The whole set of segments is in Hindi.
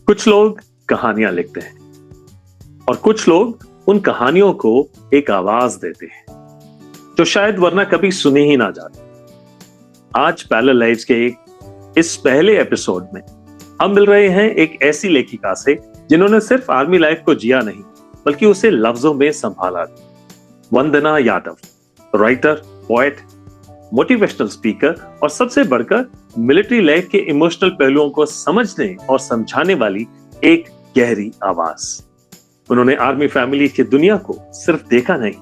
कुछ लोग कहानियां लिखते हैं और कुछ लोग उन कहानियों को एक आवाज देते हैं जो शायद वरना कभी सुनी ही ना जाती। आज पैरेलल लाइव्स के इस पहले एपिसोड में हम मिल रहे हैं एक ऐसी लेखिका से जिन्होंने सिर्फ आर्मी लाइफ को जिया नहीं बल्कि उसे लफ्जों में संभाला। Vandana Yadav, writer, poet, motivational speaker और सबसे बढ़कर मिलिट्री लाइफ के इमोशनल पहलुओं को समझने और समझाने वाली एक गहरी आवाज। उन्होंने आर्मी फैमिली की दुनिया को सिर्फ देखा नहीं,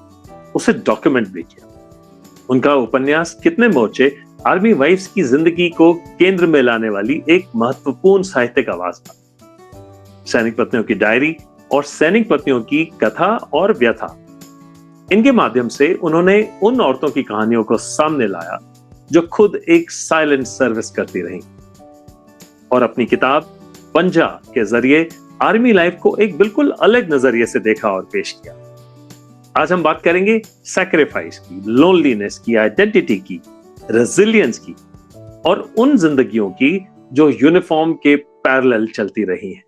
उसे डॉक्यूमेंट भी किया। उनका उपन्यास कितने मोर्चे आर्मी वाइफ्स की जिंदगी को केंद्र में लाने वाली एक महत्वपूर्ण साहित्यिक आवाज था। सैनिक पत्नियों की डायरी और सैनिक पत्नियों की कथा और व्यथा, इनके माध्यम से उन्होंने उन औरतों की कहानियों को सामने लाया जो खुद एक साइलेंट सर्विस करती रहीं और अपनी किताब पंजा के जरिए आर्मी लाइफ को एक बिल्कुल अलग नजरिए से देखा और पेश किया। आज हम बात करेंगे सैक्रिफाइस की, लोनलीनेस की, आइडेंटिटी की, रेजिलियंस की और उन जिंदगियों की जो यूनिफॉर्म के पैरेलल चलती रही हैं।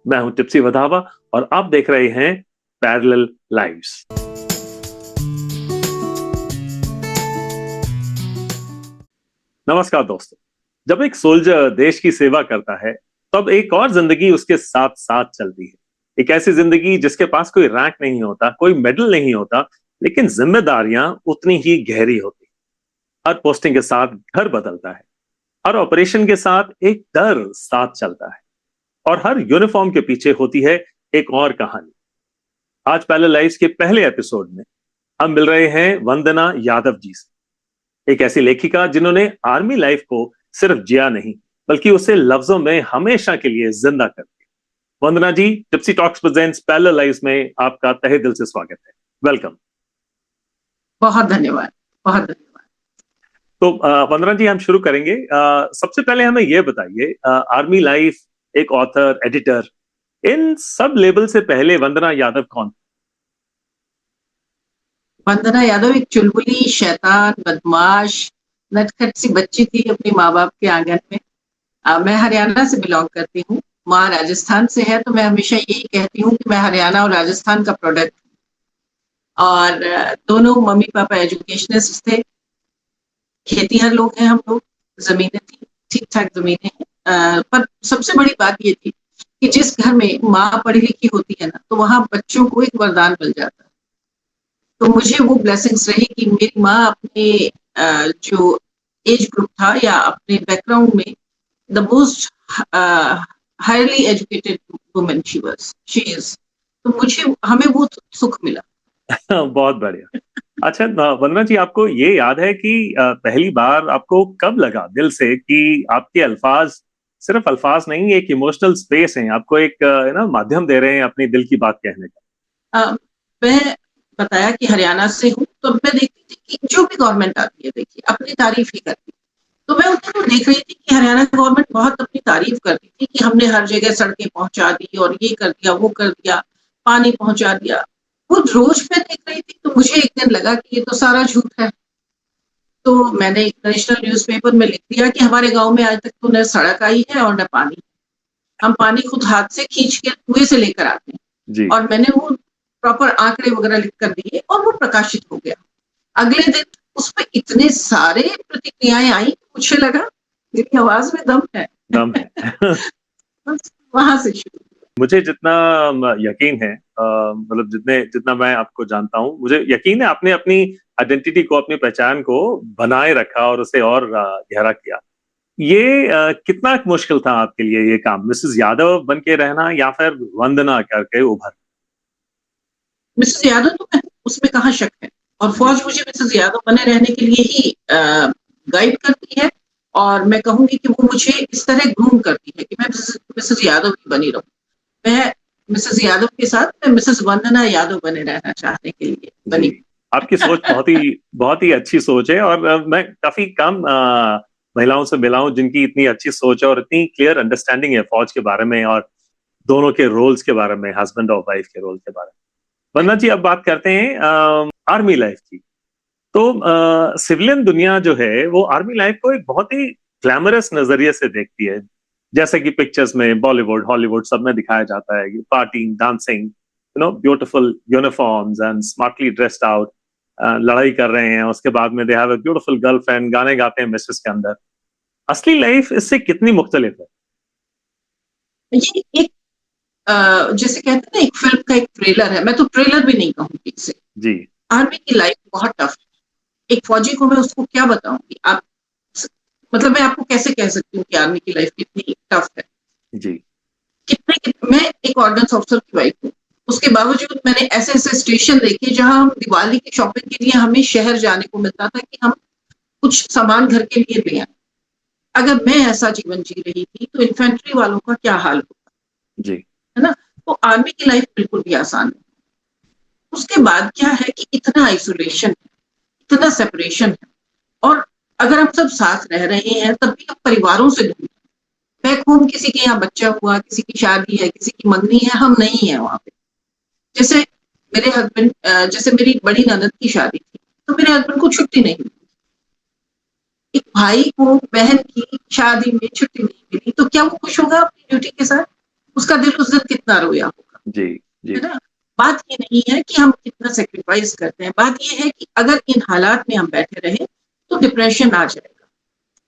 मैं हूं टिप्सी वधावा और आप देख रहे हैं पैरेलल लाइव्स। नमस्कार दोस्तों, जब एक सोल्जर देश की सेवा करता है तब एक और जिंदगी उसके साथ साथ चलती है। एक ऐसी जिंदगी जिसके पास कोई रैंक नहीं होता, कोई मेडल नहीं होता, लेकिन जिम्मेदारियां उतनी ही गहरी होती। हर पोस्टिंग के साथ घर बदलता है, हर ऑपरेशन के साथ एक डर साथ चलता है और हर यूनिफॉर्म के पीछे होती है एक और कहानी। आज पैरेलल लाइव्स के पहले एपिसोड में हम मिल रहे हैं वंदना यादव जी से, एक ऐसी लेखिका जिन्होंने आर्मी लाइफ को सिर्फ जिया नहीं बल्कि उसे लफ्जों में हमेशा के लिए जिंदा कर दिया। Vandana ji, tipsy talks presents parallel lives में आपका तहे दिल से स्वागत है। वेलकम। बहुत धन्यवाद, बहुत धन्यवाद। तो वंदना जी, हम शुरू करेंगे। सबसे पहले हमें यह बताइए, आर्मी लाइफ, एक ऑथर, एडिटर, इन सब लेबल से पहले वंदना यादव कौन? वंदना यादव एक चुलबुली, शैतान, बदमाश, नटखट सी बच्ची थी अपने माँ बाप के आंगन में। मैं हरियाणा से बिलोंग करती हूँ, माँ राजस्थान से है, तो मैं हमेशा यही कहती हूँ कि मैं हरियाणा और राजस्थान का प्रोडक्ट हूँ। और दोनों मम्मी पापा एजुकेशनिस्ट थे, खेतीहर लोग हैं हम लोग, जमीनें थी, ठीक ठाक जमीनें हैं। पर सबसे बड़ी बात ये थी कि जिस घर में माँ पढ़ी लिखी होती है ना, तो वहाँ बच्चों को एक वरदान मिल जाता है। तो मुझे वो ब्लेसिंग्स रही कि मेरी माँ अपने जो एज ग्रुप था या अपने बैकग्राउंड में the most highly educated woman she is. तो मुझे हमें वो सुख मिला। बहुत बढ़िया। अच्छा वंदना जी, आपको ये याद है कि पहली बार आपको कब लगा दिल से कि आपके अल्फाज सिर्फ अल्फाज नहीं, एक इमोशनल स्पेस है, आपको एक माध्यम दे रहे हैं अपने दिल की बात कहने का? मैं बताया कि हरियाणा से हूँ, तो मैं देखती थी कि जो भी गवर्नमेंट आती है, देखिए अपनी तारीफ ही करती। तो मैं उनको देख रही थी कि हरियाणा गवर्नमेंट बहुत अपनी तारीफ करती थी कि हमने हर जगह सड़कें पहुंचा दी और ये कर दिया, वो कर दिया, पानी पहुंचा दिया। वो रोज मैं देख रही थी, तो मुझे एक दिन लगा कि ये तो सारा झूठ है। तो मैंने एक नेशनल न्यूज़पेपर में लिख दिया कि हमारे गांव में आज तक तो न सड़क आई है और न पानी। हम पानी खुद हाथ से खींच के कुएं से लेकर आते हैं। और मैंने वो प्रॉपर आंकड़े वगैरह लिख कर दिए और वो प्रकाशित हो गया। अगले दिन उस पर इतने सारे प्रतिक्रियाएं आई, मुझे लगा मेरी आवाज में दम है। वहां से शुरू। मुझे जितना यकीन है, मतलब जितना मैं आपको जानता हूँ, मुझे यकीन है आपने अपनी आइडेंटिटी को, अपनी पहचान को बनाए रखा और उसे और गहरा किया। ये कितना मुश्किल था आपके लिए ये काम, मिसेस यादव बन के रहना या फिर वंदना करके उभर? मिसेस यादव तो मैं, उसमें कहाँ शक है, और फौज मुझे मिसेस यादव बने रहने के लिए ही गाइड करती है। और मैं कहूंगी कि वो मुझे इस तरह ग्रूम करती है कि मैं मिसेस यादव ही बनी रहूं। मैं मिसेस यादव के साथ मैं मिसेस वंदना यादव बने रहना चाहने के लिए बनी। आपकी सोच बहुत ही अच्छी सोच है और मैं काफी कम महिलाओं से मिला हूं जिनकी इतनी अच्छी सोच है और इतनी क्लियर अंडरस्टैंडिंग है फौज के बारे में और दोनों के रोल्स के बारे में, हस्बैंड और वाइफ के रोल के बारे में। वंदना जी, अब बात करते हैं आर्मी लाइफ की। तो सिविलियन दुनिया जो है वो आर्मी लाइफ को एक बहुत ही ग्लैमरस नजरिए से देखती है। जैसे कि पिक्चर्स में बॉलीवुड हॉलीवुड सब में दिखाया जाता है, partying, dancing, beautiful uniforms and smartly dressed out, लड़ाई कर रहे हैं, उसके बाद में they have a beautiful girlfriend, गाने गाते हैं मिसेस के अंदर। असली लाइफ इससे कितनी मुख्तलिफ है? ये एक जैसे कहते हैं ना, एक फिल्म का एक ट्रेलर है, मैं तो ट्रेलर भी नहीं कहूंगी इसे। जी। आर्मी की लाइफ बहुत टफ है। एक फौजी को मैं उसको क्या बताऊंगी, आप मतलब मैं आपको कैसे कह सकती हूँ कि आर्मी की लाइफ कितनी टफ है। जी। मैं एक ऑर्डिनेंस ऑफिसर की वाइफ हूँ, उसके बावजूद मैंने ऐसे ऐसे स्टेशन देखे जहां हम दिवाली की शॉपिंग के लिए हमें शहर जाने को मिलता था कि हम कुछ सामान घर के लिए ले आए। अगर मैं ऐसा जीवन जी रही थी तो इन्फेंट्री वालों का क्या हाल होगा, जी। है ना। तो आर्मी की लाइफ बिल्कुल भी आसान नहीं। उसके बाद क्या है कि इतना आइसोलेशन है, इतना सेपरेशन है, और अगर हम सब साथ रह रहे हैं तब भी हम परिवारों से दूर। बैक होम किसी के यहाँ बच्चा हुआ, किसी की शादी है, किसी की मंगनी है, हम नहीं है वहां पे। जैसे मेरे हस्बैंड, जैसे मेरी बड़ी ननद की शादी थी तो मेरे हस्बैंड को छुट्टी नहीं मिली। एक भाई को बहन की शादी में छुट्टी नहीं मिली तो क्या वो खुश होगा अपनी ड्यूटी के साथ? उसका दिल उस दिन कितना रोया होगा, जी। जी। है ना। बात ये नहीं है कि हम कितना सेक्रीफाइस करते हैं, बात ये है कि अगर इन हालात में हम बैठे रहे तो डिप्रेशन आ जाएगा।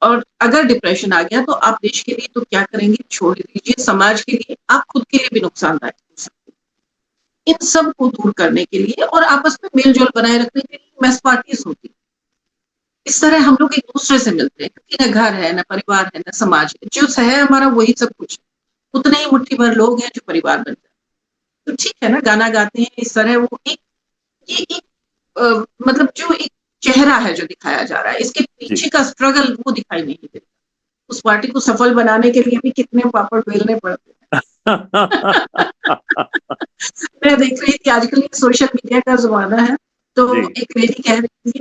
और अगर डिप्रेशन आ गया तो आप देश के लिए तो क्या करेंगे, छोड़ दीजिए, समाज के लिए, आप खुद के लिए भी नुकसानदायक हो सकते हैं। इन सब को दूर करने के लिए और आपस में मेल जोल बनाए रखने के लिए मैस पार्टीज होती है। इस तरह हम लोग एक दूसरे से मिलते हैं, क्योंकि न घर है, न परिवार है, न समाज है। जो है हमारा वही सब कुछ है। उतने ही मुट्ठी भर लोग हैं जो परिवार बन जाते हैं। तो ठीक है ना, गाना गाते हैं इस तरह। वो एक ये एक मतलब जो एक चेहरा है जो दिखाया जा रहा है, इसके जी। पीछे का स्ट्रगल वो दिखाई नहीं देता। उस पार्टी को सफल बनाने के लिए भी कितने पापड़ बेलने पड़ते हैं। मैं देख रही थी आजकल सोशल मीडिया का जमाना है, तो जी। एक लेडी कह रही थी,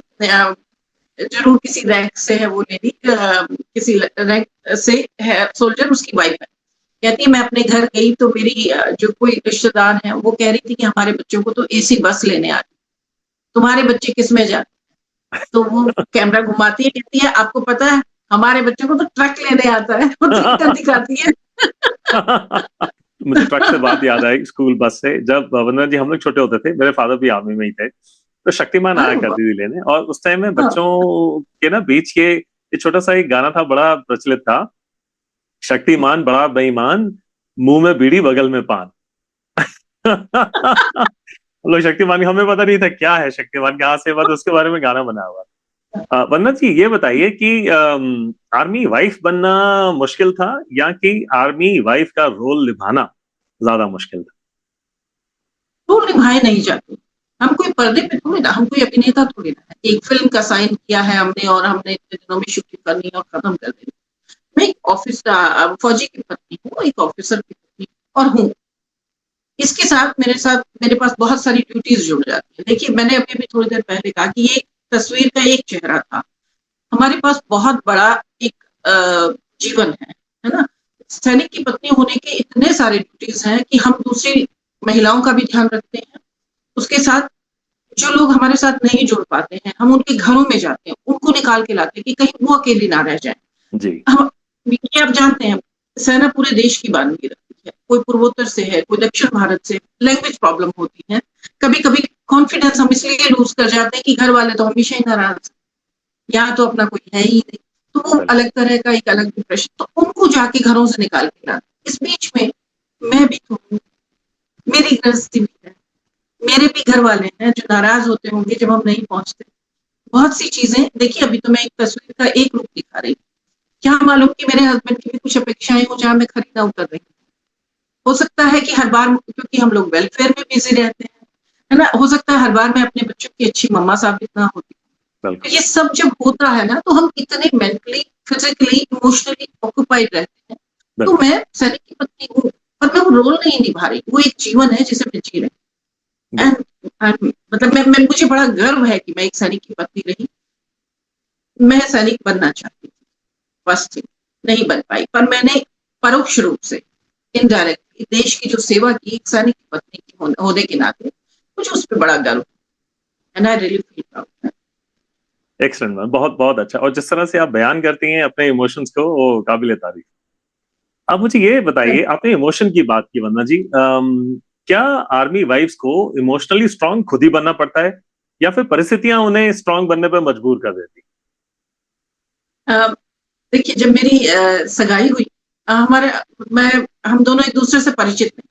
जरूर किसी रैंक से है वो लेडी, किसी रैंक से है सोल्जर, उसकी वाइफ है। कहती है मैं अपने घर गई तो मेरी जो कोई रिश्तेदार है वो कह रही थी कि हमारे बच्चों को तो एसी बस लेने आ रही, तुम्हारे बच्चे किस में जाते? तो वो कैमरा घुमाती है, कहती है आपको पता है हमारे बच्चों को तो ट्रक लेने आता है। वो ट्रैक्टर दिखाती है। मुझे ट्रक से बात याद आई, स्कूल बस से। जब वंदना जी हम लोग छोटे होते थे, मेरे फादर भी आर्मी में ही थे, तो शक्तिमान आया अरे वाह। करती थी लेने, और उस टाइम में हाँ, बच्चों के ना बीच के ये छोटा सा एक गाना था, बड़ा प्रचलित था, शक्तिमान बड़ा बेईमान, मुंह में बीड़ी बगल में पान। हम लोग शक्तिमान, हमें पता नहीं था क्या है शक्तिमान, कहाँ से बात, उसके बारे में गाना बना हुआ। वंदना जी ये बताइए कि आर्मी वाइफ बनना मुश्किल था, या कि आर्मी वाइफ का रोल निभाना ज्यादा मुश्किल था? रोल निभाए नहीं जाते। हम कोई पर्दे पे थोड़ी ना, हम कोई अभिनेता थोड़ी ना है। एक फिल्म का साइन किया है हमने और हमने इतने दिनों में शूटिंग करनी है और खत्म कर देनी। मैं एक फौजी की पत्नी हूँ, एक ऑफिसर की पत्नी और हूँ। इसके साथ मेरे पास बहुत सारी ड्यूटीज जुड़ जाती है। देखिए मैंने अभी भी थोड़ी देर पहले कहा कि ये तस्वीर का एक चेहरा था, हमारे पास बहुत बड़ा एक जीवन है ना। सैनिक की पत्नी होने के इतने सारे ड्यूटीज हैं कि हम दूसरी महिलाओं का भी ध्यान रखते हैं। उसके साथ जो लोग हमारे साथ नहीं जुड़ पाते हैं, हम उनके घरों में जाते हैं, उनको निकाल के लाते हैं कि कहीं वो अकेली ना रह जाए। जी। हम ये आप जानते हैं, सेना पूरे देश की बानगी रखती है। कोई पूर्वोत्तर से है, कोई दक्षिण भारत से, लैंग्वेज प्रॉब्लम होती है। कभी कभी कॉन्फिडेंस हम इसलिए लूज कर जाते हैं कि घर वाले तो हमेशा ही नाराज, यहाँ तो अपना कोई है ही नहीं। तो वो बिल्कुल। अलग तरह का एक अलग डिप्रेशन, तो उनको जाके घरों से निकाल के लाते। इस बीच में मैं भी तो हूँ, मेरी गृहस्थी भी है, मेरे भी घर वाले हैं जो नाराज होते होंगे जब हम नहीं पहुंचते। बहुत सी चीजें देखिए, अभी तो मैं एक तस्वीर का एक रूप दिखा रही, क्या मालूम कि मेरे हस्बैंड की भी कुछ अपेक्षाएं हो जहां मैं खरी ना उतर रही। हो सकता है कि हर बार, क्योंकि हम लोग वेलफेयर में बिजी रहते हैं, है ना, हो सकता है हर बार मैं अपने बच्चों की अच्छी मम्मा साबित ना होती। तो बिल्कुल। ये सब जब होता है ना तो हम इतने मेंटली, फिजिकली, इमोशनली ऑक्यूपाइड रहते हैं। तो बिल्कुल। मैं सैनिक की पत्नी हूँ और मैं वो रोल नहीं निभा रही, वो एक जीवन है जिसे मैं जी रही। बिल्कुल। एंड मतलब मैं मुझे बड़ा गर्व है कि मैं एक सैनिक की पत्नी रही। मैं सैनिक बनना चाहती थी, बस थी, नहीं बन पाई, पर मैंने परोक्ष रूप से, इनडायरेक्टली देश की जो सेवा की एक सैनिक की पत्नी की होने के नाते मुझे उस पर बड़ा गर्व है। And I really feel proud. Excellent ma'am, बहुत बहुत अच्छा। और जिस तरह से आप बयान करती हैं अपने इमोशंस को, वो काबिले तारीफ। अब मुझे ये बताइए, आपने इमोशन की बात की वंदना जी, क्या आर्मी वाइफ्स को इमोशनली स्ट्रांग खुद ही बनना पड़ता है या फिर परिस्थितियां उन्हें स्ट्रांग बनने पर मजबूर कर देती? अ, देखिए, जब मेरी सगाई हुई, हमारे मैं हम दोनों एक दूसरे से परिचित नहीं,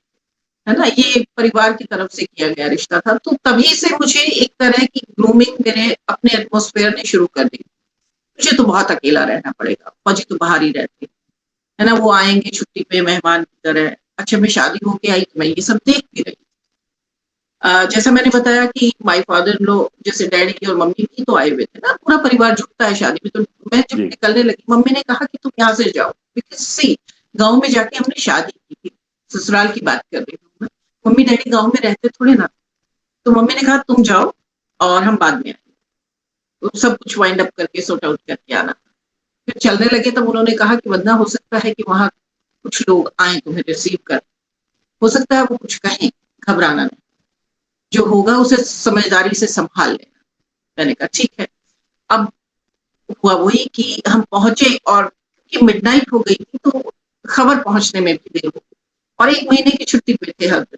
है ना? ये एक परिवार की तरफ से किया गया रिश्ता था, तो तभी से मुझे एक तरह की ग्रूमिंग मेरे अपने एटमॉस्फेयर ने शुरू कर दी। मुझे तो बहुत अकेला रहना पड़ेगा, फौजी तो बाहर ही रहते हैं, है ना? वो आएँगे छुट्टी पे मेहमान की तरह। अच्छा, मैं शादी होके आई तो मैं ये सब देखती रही। जैसा मैंने बताया कि माय फादर इन लॉ, जैसे डैडी और मम्मी भी तो आए हुए थे ना, पूरा परिवार जुटता है शादी में। तो मैं जब जी। निकलने लगी, मम्मी ने कहा कि तुम यहाँ से जाओ, बिकॉज़ सी गाँव में जाके हमने शादी की थी, ससुराल की बात कर रही हूँ मैं। मम्मी-डैडी गाँव में रहते थोड़े ना, तो मम्मी ने कहा तुम जाओ और हम बाद में आएँगे। तो सब कुछ वाइंड अप करके सॉर्ट आउट करके आना। फिर चलने लगे तब उन्होंने कहा कि वरना हो सकता है कि वहाँ कुछ लोग आएँ तुम्हें रिसीव कर, हो सकता है वो कुछ कहें, घबराना नहीं, जो होगा उसे समझदारी से सँभाल लेना। मैंने कहा ठीक है। अब हुआ वही कि हम पहुँचे और कि मिडनाइट हो गई थी, तो खबर पहुँचने में भी देर हो गई और 1 महीने की छुट्टी पे थे हस्बैंड,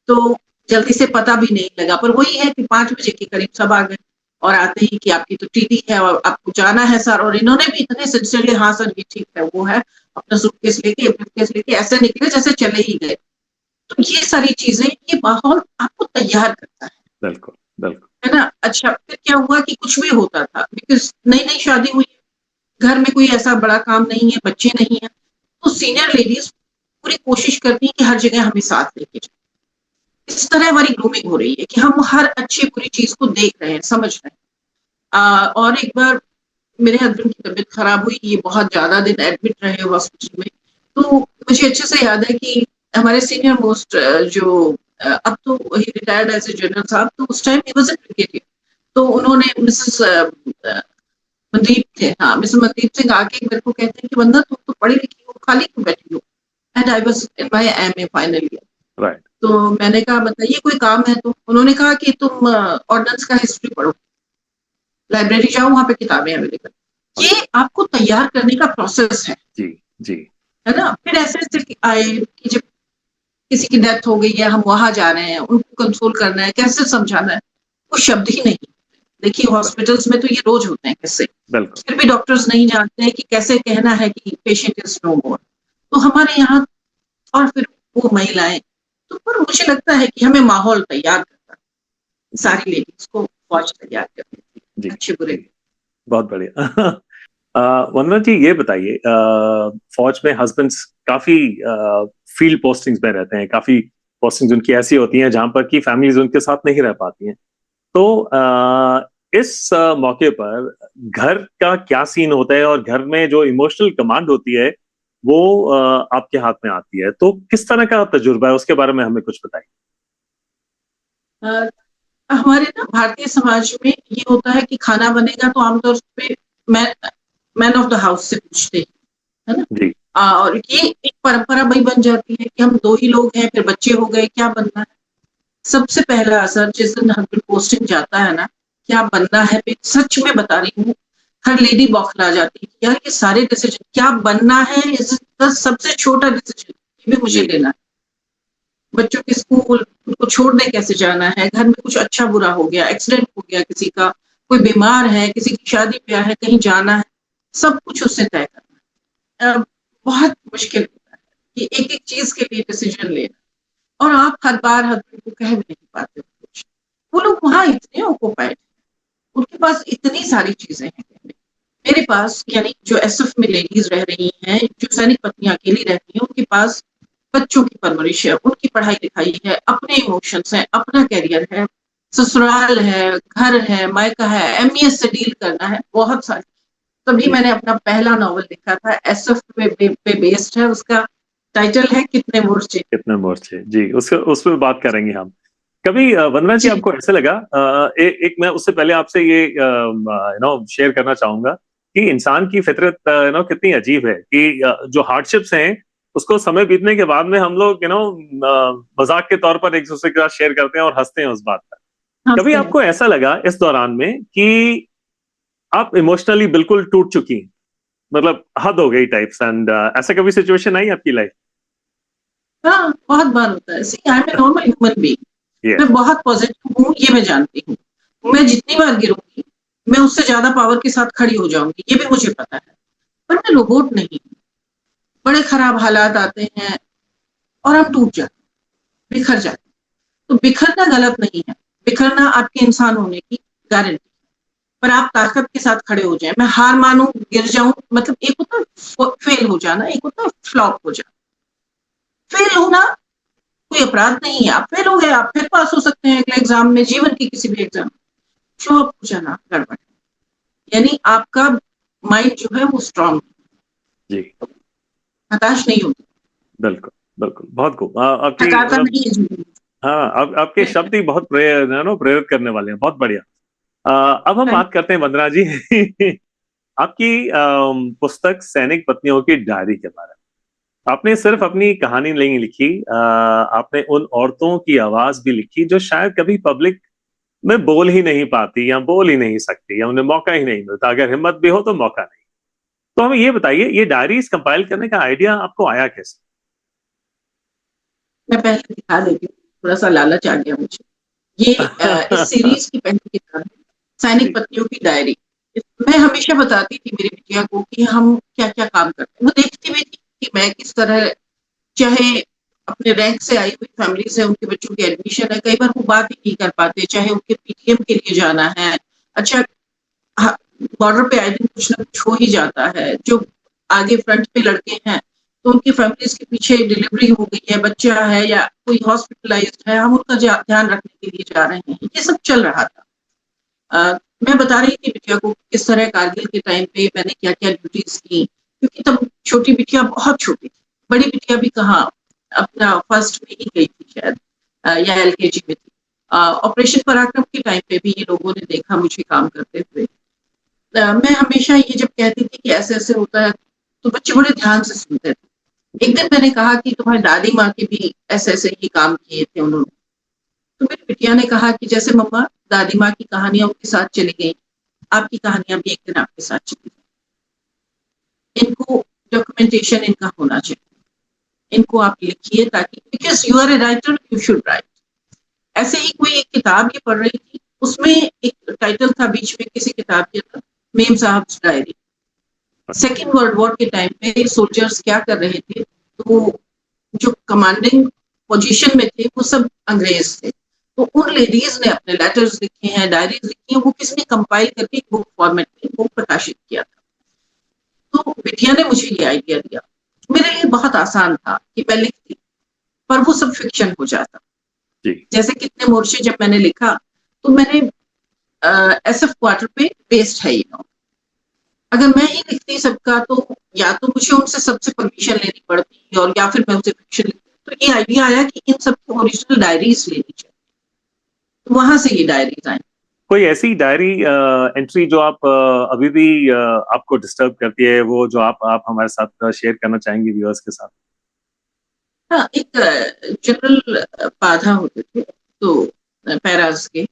तो जल्दी से पता भी नहीं लगा। पर वही है कि 5 बजे के करीब सब आ गए और आते ही कि आपकी तो टीटी है और आपको जाना है सर, और इन्होंने भी इतने सिंसियरली हाँ सर ये ठीक है, वो है, अपना सूटकेस लेके, ब्रीफकेस लेके ऐसे निकले जैसे चले ही गए। तो ये सारी चीज़ें, ये माहौल आपको तैयार करता बिल्कुल, बिल्कुल। है ना? अच्छा, फिर क्या हुआ कि कुछ भी होता था, बिकॉज़ नई-नई शादी हुई है, घर में कोई ऐसा बड़ा काम नहीं है, बच्चे नहीं हैं, तो सीनियर लेडीज़ पूरी कोशिश करती हैं कि हर जगह हमें साथ लेके जाएँ। इस तरह हमारी ग्रूमिंग हो रही है कि हम हर अच्छी-बुरी चीज़ को देख रहे हैं, समझ रहे हैं। और एक बार मेरे हस्बैंड की तबीयत खराब हुई, ये बहुत ज़्यादा दिन एडमिट रहे हॉस्पिटल में, तो मुझे अच्छे से याद है कि हमारे सीनियर मोस्ट अब तो ही रिटायर्ड एज़ अ जनरल साहब, तो उस time he was a brigadier. तो उन्होंने मिसेस मनदीप थे, हाँ, मिसेस मनदीप सिंह आके मेरे को कहते हैं कि वंदना तुम तो पढ़ी-लिखी हो, खाली क्यों बैठी हो? And I was in my MA final year. Right. तो मैंने कहा बताइए कोई काम है तो? उन्होंने कहा कि तुम ऑर्डिनेंस का हिस्ट्री पढ़ो, लाइब्रेरी जाओ वहाँ पे किताबें अवेलेबल। ये आपको तैयार करने का प्रोसेस जी, जी। है ना? फिर ऐसे-ऐसे आए कि जब किसी की डेथ हो गई है, हम वहाँ जा रहे हैं, उनको कंसोल करना है, कैसे समझाना है, वो शब्द ही नहीं। देखिए हॉस्पिटल्स में तो ये रोज़ होते हैं किस्से। बिल्कुल। फिर भी डॉक्टर्स नहीं जानते हैं कि कैसे कहना है कि पेशेंट इज़ नो मोर। तो हमारे यहाँ, और फिर वो महिलाएँ, तो पर मुझे लगता है कि हमें माहौल तैयार करना, जी, सारी लेडीज़ को फौज तैयार करनी थी, जी, अच्छे-बुरे। जी। बहुत बढ़िया। वंदना जी ये बताइए, फौज में हस्बैंड्स काफी फील्ड पोस्टिंग्स में रहते हैं, काफी पोस्टिंग्स उनकी ऐसी होती हैं जहां पर कि फैमिलीज उनके साथ नहीं रह पाती हैं। तो इस मौके पर घर का क्या सीन होता है और घर में जो इमोशनल कमांड होती है वो आपके हाथ में आती है, तो किस तरह का तजुर्बा है उसके बारे में हमें कुछ बताइए। अ, हमारे ना भारतीय समाज में ये होता है कि खाना बनेगा तो आमतौर पे man man of the house से पूछते हैं, है ना? जी। और ये एक परंपरा वही बन जाती है कि हम 2 ही लोग हैं, फिर बच्चे हो गए, क्या बनना है? सबसे पहला असर जिस दिन हस्बैंड पोस्टिंग जाता है ना, क्या बनना है, मैं सच में बता रही हूँ, हर लेडी बौखला जाती है कि यार ये सारे डिसीजन क्या बनना है, इस द सबसे छोटा डिसीजन ये भी मुझे जी। लेना है। बच्चों के स्कूल, उनको छोड़ने कैसे जाना है, घर में कुछ अच्छा-बुरा हो गया, एक्सीडेंट हो गया किसी का, कोई बीमार है, किसी की शादी-ब्याह है, कहीं जाना है, सब कुछ उससे तय करना है। बहुत मुश्किल होता है कि एक-एक चीज़ के लिए डिसीजन लेना, और आप हर बार हस्बैंड को कह भी नहीं पाते हो कुछ। वो लोग वहाँ इतने ऑक्यूपाइड हैं, उनके पास इतनी सारी चीज़ें हैं कहने। मेरे पास यानी जो एसएफ में लेडीज़ रह रही हैं, जो सैनिक पत्नियाँ अकेली रहती हैं, उनके पास बच्चों की परवरिश है, उनकी पढ़ाई-लिखाई है, अपने इमोशंस हैं, अपना करियर है, ससुराल है, घर है, मायका है, एमईएस से डील करना है, बहुत सारी। तभी जी। मैंने अपना पहला नॉवल लिखा था, एसएफ पे बेस्ड है, उसका टाइटल है कितने मोर्चे। कितने मोर्चे, जी, उस पे बात करेंगे हम। कभी वंदना जी जी। आपको ऐसे लगा, एक मैं उससे पहले आपसे ये शेयर करना चाहूंगा कि इंसान की फितरत कितनी अजीब है कि जो हार्डशिप्स हैं उसको समय बीतने के बाद में हम लोग मजाक के तौर पर एक दूसरे के साथ शेयर करते हैं और हंसते हैं उस बात पर। कभी हँसते हैं। आपको ऐसा लगा इस दौरान में कि आप इमोशनली बिल्कुल टूट चुकी हैं मतलब हद हो गई टाइप्स, एंड ऐसा कभी सिचुएशन आई आपकी लाइफ? हाँ, बहुत बार होता है। See I am a normal human being. Yes. मैं बहुत पॉजिटिव हूँ, ये मैं जानती हूँ। मैं जितनी बार गिरूंगी, मैं उससे ज्यादा पावर के साथ खड़ी हो जाऊंगी, ये भी मुझे पता है। पर मैं रोबोट नहीं हूँ। बड़े खराब हालात आते हैं और हम टूट जाते हैं, बिखर जाते हैं। तो बिखरना गलत नहीं है, बिखरना आपके इंसान होने की गारंटी। पर आप ताकत के साथ खड़े हो जाएं। मैं हार मानूं, गिर जाऊं, मतलब एक होता है फेल हो जाना, एक होता है फ्लॉप हो जाना। फेल होना कोई अपराध नहीं है। आप फेल हो गए, आप फिर पास हो सकते हैं अगले एग्जाम में, जीवन की किसी भी एग्जाम। फ्लॉप हो जाना गड़बड़ है। यानी आपका माइंड जो है वो स्ट्रांग, जी। हताश नहीं होती। बिल्कुल बिल्कुल, बहुत खूब। आपकी थकाता मतलब, नहीं है जीवन। हाँ, आपके शब्द ही बहुत प्रेरित करने वाले हैं, बहुत बढ़िया। अब हम Thank बात करते हैं वंदना जी आपकी पुस्तक सैनिक पत्नियों की डायरी के बारे में। आपने सिर्फ अपनी कहानी नहीं लिखी, आपने उन औरतों की आवाज भी लिखी जो शायद कभी पब्लिक में बोल ही नहीं पाती, या बोल ही नहीं सकती, या उन्हें मौका ही नहीं मिलता। अगर हिम्मत भी हो तो मौका नहीं। तो हमें ये बताइए, ये डायरीज कंपाइल करने का आइडिया आपको आया कैसे? मैं पहले दिखा देती हूँ, थोड़ा सा लालच आ गया मुझे। ये इस सीरीज की पहली किताब है, सैनिक जी। पत्नियों की डायरी। मैं हमेशा बताती थी मेरी बिटिया को कि हम क्या क्या काम करते हैं। वो देखती भी थी कि मैं किस तरह, चाहे अपने रैंक से आई हुई फैमिली से उनके बच्चों की एडमिशन है, कई बार वो बात ही नहीं कर पाते, चाहे उनके पीटीएम के लिए जाना है। अच्छा, बॉर्डर पे आए दिन कुछ ना कुछ हो ही जाता है। जो आगे फ्रंट पे लड़के हैं, तो उनकी फैमिलीज के पीछे डिलीवरी हो गई है, बच्चा है या कोई हॉस्पिटलाइज्ड है, हम उनका ध्यान रखने के लिए जा रहे हैं। ये सब चल रहा था। मैं बता रही थी बिटिया को किस तरह कारगिल के टाइम पे मैंने क्या क्या ड्यूटीज की, क्योंकि तब छोटी बिटिया बहुत छोटी थी। बड़ी बिटिया भी कहाँ, अपना फर्स्ट में ही गई थी शायद, या एलकेजी में थी। ऑपरेशन पराक्रम के टाइम पे भी ये लोगों ने देखा मुझे काम करते हुए। मैं हमेशा ये जब कहती थी कि ऐसे ऐसे होता है, तो बच्चे बड़े ध्यान से सुनते थे। एक दिन मैंने कहा कि तुम्हारी दादी माँ के भी ऐसे ऐसे ही काम किए थे उन्होंने। तो मेरी बिटिया ने कहा कि जैसे मम्मा दादी माँ की कहानियां उनके साथ चली गई, आपकी कहानियां भी एक दिन आपके साथ चली गई। इनको डॉक्यूमेंटेशन इनका होना चाहिए, इनको आप लिखिए, ताकि because you are a writer, you should write. ऐसे ही कोई एक किताब ये पढ़ रही थी, उसमें एक टाइटल था बीच में किसी किताब के था, मेम साहब डायरी। सेकेंड वर्ल्ड वॉर के टाइम पे सोल्जर्स क्या कर रहे थे, तो जो कमांडिंग पोजीशन में थे वो सब अंग्रेज थे। तो उन लेडीज ने अपने लेटर्स लिखे हैं, डायरीज लिखी हैं, वो किसने कंपाइल करके बुक फॉर्मेट में वो प्रकाशित किया था। तो बिटिया ने मुझे ये आइडिया दिया। मेरे लिए बहुत आसान था कि मैं लिखती, पर वो सब फिक्शन हो जाता। जी। जैसे कितने मोर्चे जब मैंने लिखा, तो मैंने एसएफ क्वार्टर पे बेस्ड है ये नॉवल। अगर मैं ही लिखती सबका, तो या तो मुझे उनसे सबसे परमिशन लेनी पड़ती, और या फिर मैं उनसे फिक्शन लिखती। तो ये आइडिया आया कि इन सबकी ओरिजिनल डायरीज लेनी चाहिए, तो वहां से ये डायरीज आई। कोई ऐसी डायरी एंट्री जो आप अभी भी आपको डिस्टर्ब करती है, वो जो आप हमारे साथ शेयर करना चाहेंगे व्यूअर्स के साथ? हाँ, एक जनरल पाधा होते थे, तो पैराज के,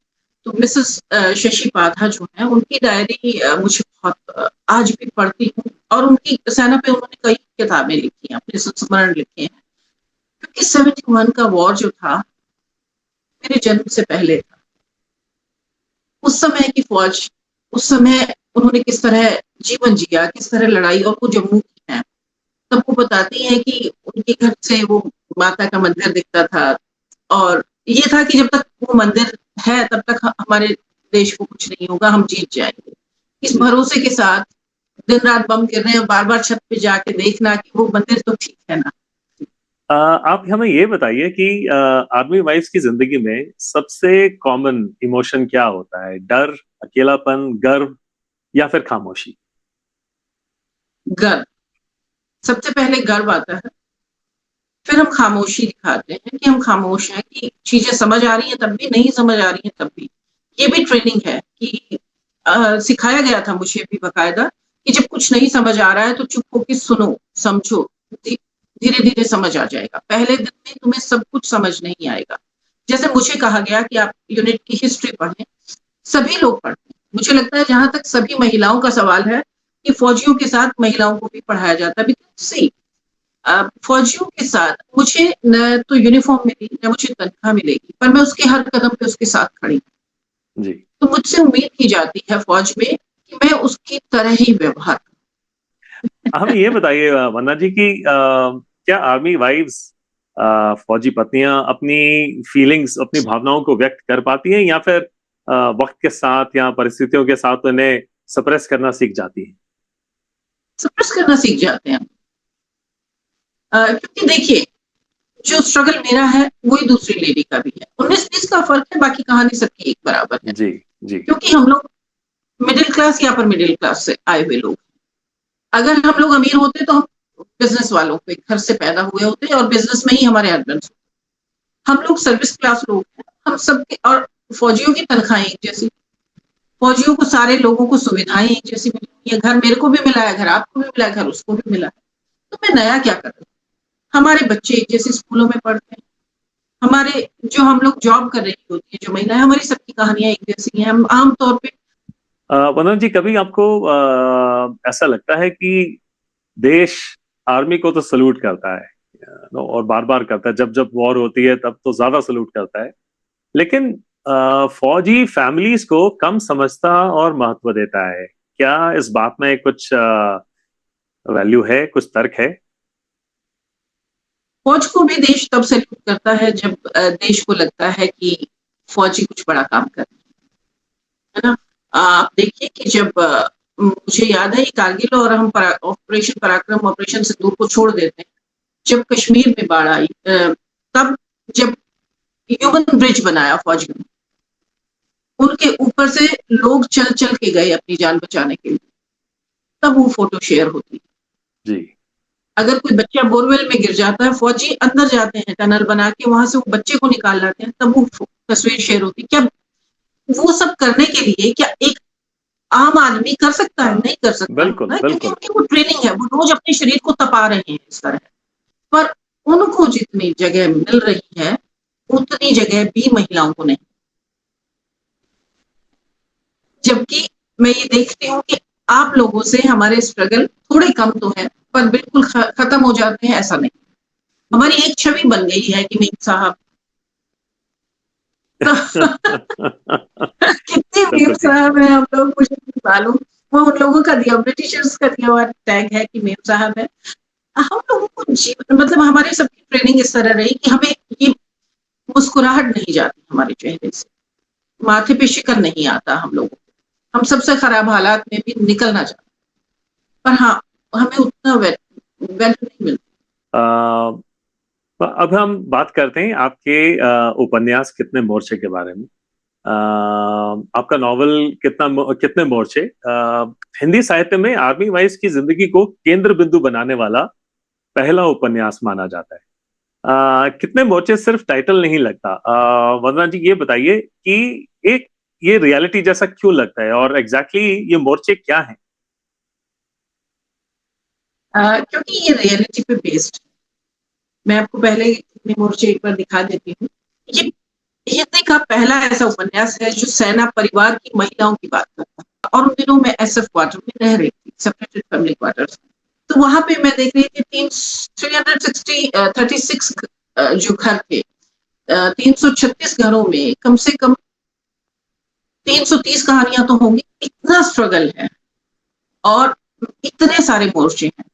तो मिसेस शशि पाधा जो है, उनकी डायरी मुझे बहुत आज भी पढ़ती हूँ। और उनकी सेना पे उन्होंने कई किताबें लिखी हैं, अपने संस्मरण लिखे हैं। क्योंकि 71 का वॉर जो था, मेरे जन्म से पहले था। उस समय की फौज, उस समय उन्होंने किस तरह जीवन जिया, किस तरह लड़ाई, और वो जम्मू की है। तब वो बताती हैं कि उनके घर से वो माता का मंदिर दिखता था, और ये था कि जब तक वो मंदिर है तब तक हमारे देश को कुछ नहीं होगा, हम जीत जाएंगे। इस जी। भरोसे के साथ दिन रात बम गिर रहे हैं, बार बार छत पे जाके देखना कि वो मंदिर तो ठीक है ना। आप हमें ये बताइए कि आर्मी वाइफ्स की जिंदगी में सबसे कॉमन इमोशन क्या होता है? डर, अकेलापन, गर्व, या फिर खामोशी? गर्व, सबसे पहले गर्व आता है, फिर हम खामोशी दिखाते हैं कि हम खामोश हैं, कि चीजें समझ आ रही हैं तब भी, नहीं समझ आ रही हैं तब भी। ये भी ट्रेनिंग है कि सिखाया गया था मुझे भी बकायदा, कि जब कुछ नहीं समझ आ रहा है तो चुप होकर सुनो, समझो, धीरे धीरे समझ आ जाएगा। पहले दिन में तुम्हें सब कुछ समझ नहीं आएगा। जैसे मुझे कहा गया कि आप यूनिट की हिस्ट्री पढ़ें, सभी लोग पढ़ते हैं। मुझे लगता है जहां तक सभी महिलाओं का सवाल है, कि फौजियों के साथ महिलाओं को भी पढ़ाया जाता है। बिकॉज़ सी फौजियों के साथ मुझे न तो यूनिफ़ॉर्म मिली, न मुझे तनख्वाह मिलेगी, पर मैं उसके हर कदम पे उसके साथ खड़ी। जी। तो मुझसे उम्मीद की जाती है फ़ौज में कि मैं उसकी तरह ही व्यवहार हमें ये बताइए वंदना जी कि क्या आर्मी वाइफ्स फौजी पत्नियां अपनी फीलिंग्स, अपनी भावनाओं को व्यक्त कर पाती हैं, या फिर वक्त के साथ या परिस्थितियों के साथ उन्हें सप्रेस करना सीख जाती हैं? सप्रेस करना सीख जाते हैं। क्योंकि देखिए, जो स्ट्रगल मेरा है, वही दूसरी लेडी का भी है। 19-20 का फ़र्क है, बाकी कहानी सबकी एक बराबर है। जी, जी। क्योंकि हम लोग मिडल क्लास या अपर मिडल क्लास से आए हुए लोग। अगर हम लोग अमीर होते तो हम बिज़नेस वालों के घर से पैदा हुए होते और बिज़नेस में ही हमारे हस्बैंड्स। हम लोग सर्विस क्लास लोग हैं। हम सबके और फौजियों की तनख्वाहें एक जैसी। फौजियों को सारे लोगों को सुविधाएँ एक जैसी मिली हैं। घर मेरे को भी मिला है, घर आपको भी मिला है, घर उसको भी मिला है। तो मैं नया क्या करूँ? हमारे बच्चे एक जैसे स्कूलों में पढ़ते हैं। हमारे जो हम लोग जॉब कर रही होती है जो महिलाएँ, हमारी सबकी कहानियाँ एक जैसी हैं। हम आम तौर पे वंदना जी, कभी आपको ऐसा लगता है कि देश आर्मी को तो सल्यूट करता है, और बार बार करता है, जब जब वॉर होती है तब तो ज्यादा सल्यूट करता है, लेकिन फौजी फैमिलीज को कम समझता और महत्व देता है? क्या इस बात में कुछ वैल्यू है, कुछ तर्क है? फौज को भी देश तब सैल्यूट करता है जब देश को लगता है कि फौजी कुछ बड़ा काम कर रहे हैं, है ना? आप देखिए कि जब मुझे याद है कारगिल और हम ऑपरेशन पराक्रम, ऑपरेशन सिंदूर को छोड़ देते हैं। जब कश्मीर में बाढ़ आई तब जब ह्यूमन ब्रिज बनाया फौजियों ने, उनके ऊपर से लोग चल-चल के गए अपनी जान बचाने के लिए, तब वो फ़ोटो शेयर होती है। जी। अगर कोई बच्चा बोरवेल में गिर जाता है, फौजी अंदर जाते हैं टनल बना के, वहाँ से वो बच्चे को निकाल लाते हैं, तब वो तस्वीर शेयर होती है। क्या वो सब करने के लिए क्या एक आम आदमी कर सकता है? नहीं कर सकता बिल्कुल, है, क्योंकि बिल्कुल। उनकी वो ट्रेनिंग है, वो रोज़ अपने शरीर को तपा रहे हैं इस तरह। पर उनको जितनी जगह मिल रही है, उतनी जगह भी महिलाओं को नहीं। जबकि मैं ये देखती हूँ कि आप लोगों से हमारे स्ट्रगल थोड़े कम तो हैं, पर बिल्कुल खत्म हो जाते हैं ऐसा नहीं। हमारी एक छवि बन गई है कि मीर साहब कितने मीर बिल्कुल ठीक। साहब हैं हम लोग, मुझे नहीं मालूम। वो उन लोगों का दिया, ब्रिटिशर्स का दिया हुआ टैग है कि मीर साहब है। हम लोगों को जीवन मतलब हमारे सबकी ट्रेनिंग इस तरह रही कि हमें ये मुस्कुराहट नहीं जाती हमारे चेहरे से, माथे पे शिकन नहीं आता हम लोगों को। हम सबसे खराब हालात में भी निकलना चाहते हैं। पर हाँ, हमें उतना वैल्यू नहीं मिलती। अ, अब हम बात करते हैं आपके उपन्यास कितने मोर्चे के बारे में। आपका नॉवल कितने मोर्चे हिंदी साहित्य में आर्मी वाइफ की जिंदगी को केंद्र बिंदु बनाने वाला पहला उपन्यास माना जाता है। कितने मोर्चे सिर्फ टाइटल नहीं लगता। वंदना जी, ये बताइए कि एक ये रियलिटी जैसा क्यों लगता है, और एग्जैक्टली ये मोर्चे क्या हैं? क्योंकि ये रियलिटी पे बेस्ड है। मैं आपको पहले अपने मोर्चे एक बार दिखा देती हूँ। ये हिंदी का पहला ऐसा उपन्यास है जो सेना परिवार की महिलाओं की बात करता है और उन दिनों मैं एसएफ क्वार्टर में रह रही थी, सेपरेटेड फैमिली क्वार्टर्स। तो वहां पे मैं देख रही थी 36 जो घर थे, 336 घरों में कम से कम 330 कहानियां तो होंगी। इतना स्ट्रगल है और इतने सारे मोर्चे हैं,